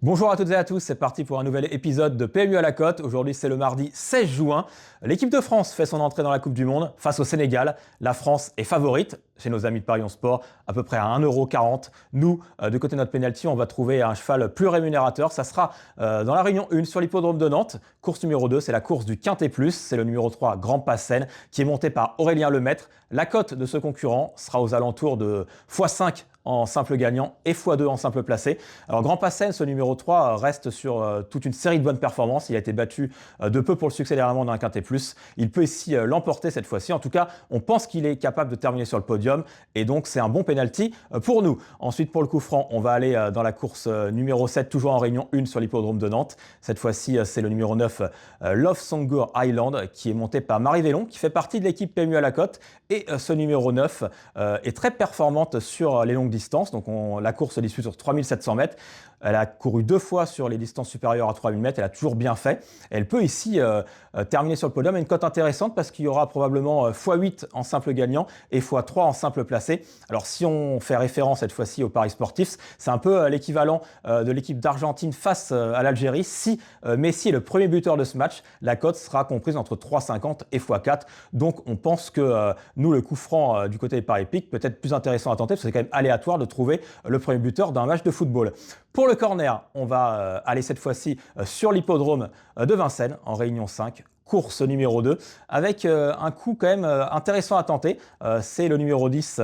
Bonjour à toutes et à tous, c'est parti pour un nouvel épisode de PMU à la cote. Aujourd'hui, c'est le mardi 16 juin. L'équipe de France fait son entrée dans la Coupe du Monde face au Sénégal. La France est favorite chez nos amis de Paris en Sport, à peu près à 1,40 €. Nous, de côté de notre penalty, on va trouver un cheval plus rémunérateur. Ça sera dans la réunion 1 sur l'hippodrome de Nantes. Course numéro 2, c'est la course du Quintet Plus. C'est le numéro 3, Grand Passen, qui est monté par Aurélien Lemaître. La cote de ce concurrent sera aux alentours de x5 en simple gagnant et x2 en simple placé. Alors Grand Passen, ce numéro 3, reste sur toute une série de bonnes performances. Il a été battu de peu pour le succès dernièrement dans un Quintet Plus. Il peut ici l'emporter cette fois-ci. En tout cas, on pense qu'il est capable de terminer sur le podium et donc c'est un bon penalty pour nous. Ensuite, pour le coup franc, on va aller dans la course numéro 7, toujours en réunion 1 sur l'hippodrome de Nantes. Cette fois-ci, c'est le numéro 9, Love Songur Island, qui est monté par Marie Vélon, qui fait partie de l'équipe PMU à la cote. Et ce numéro 9 est très performante sur les longues distances. Donc la course se dispute sur 3700 mètres. Elle a couru 2 fois sur les distances supérieures à 3000 mètres. Elle a toujours bien fait. Elle peut ici terminer sur le podium. Une cote intéressante parce qu'il y aura probablement x8 en simple gagnant et x3 en simple placé. Alors si on fait référence cette fois-ci aux paris sportifs, c'est un peu l'équivalent de l'équipe d'Argentine face à l'Algérie. Si Messi est le premier buteur de ce match, la cote sera comprise entre 3,50 et x4. Donc on pense que nous, le coup franc du côté des paris hippiques peut être plus intéressant à tenter parce que c'est quand même aléatoire de trouver le premier buteur d'un match de football. Pour le corner, on va aller cette fois-ci sur l'hippodrome de Vincennes en réunion 5. Course numéro 2 avec un coup quand même intéressant à tenter. C'est le numéro 10,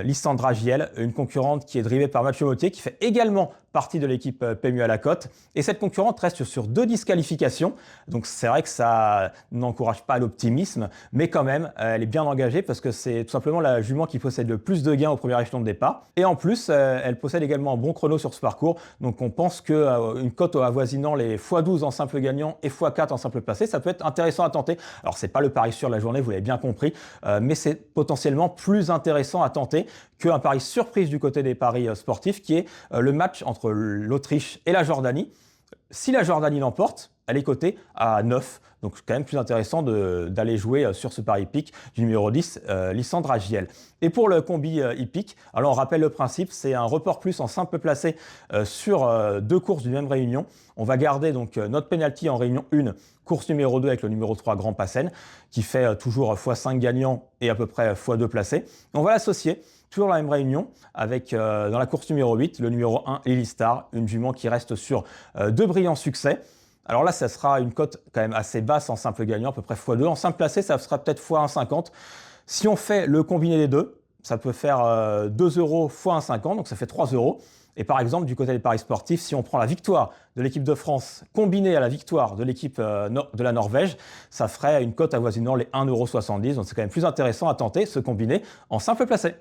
Lissandra Giel, une concurrente qui est drivée par Mathieu Mottier, qui fait également partie de l'équipe PMU à la cote. Et cette concurrente reste sur 2 disqualifications. Donc c'est vrai que ça n'encourage pas l'optimisme, mais quand même, elle est bien engagée parce que c'est tout simplement la jument qui possède le plus de gains au premier échelon de départ. Et en plus, elle possède également un bon chrono sur ce parcours. Donc on pense qu'une cote avoisinant les x12 en simple gagnant et x4 en simple placé, ça peut être intéressant à tenter. Alors c'est pas le pari sur la journée, vous l'avez bien compris, mais c'est potentiellement plus intéressant à tenter qu'un pari surprise du côté des paris sportifs, qui est le match entre l'Autriche et la Jordanie. Si la Jordanie l'emporte, elle est cotée à 9. Donc c'est quand même plus intéressant d'aller jouer sur ce pari hippique du numéro 10, Lissandra Giel. Et pour le combi hippique, alors on rappelle le principe, c'est un report plus en simple placé sur 2 courses d'une même réunion. On va garder donc notre penalty en réunion 1, course numéro 2 avec le numéro 3, Grand Passen, qui fait toujours x5 gagnant et à peu près x2 placé. On va l'associer toujours dans la même réunion avec dans la course numéro 8, le numéro 1, Lily Star, une jument qui reste sur 2 brillants succès. Alors là, ça sera une cote quand même assez basse en simple gagnant, à peu près x2. En simple placé, ça sera peut-être x1,50. Si on fait le combiné des deux, ça peut faire 2 € x 1,50, donc ça fait 3 €. Et par exemple, du côté des paris sportifs, si on prend la victoire de l'équipe de France combinée à la victoire de l'équipe de la Norvège, ça ferait une cote avoisinant les 1,70 €. Donc c'est quand même plus intéressant à tenter ce combiné en simple placé.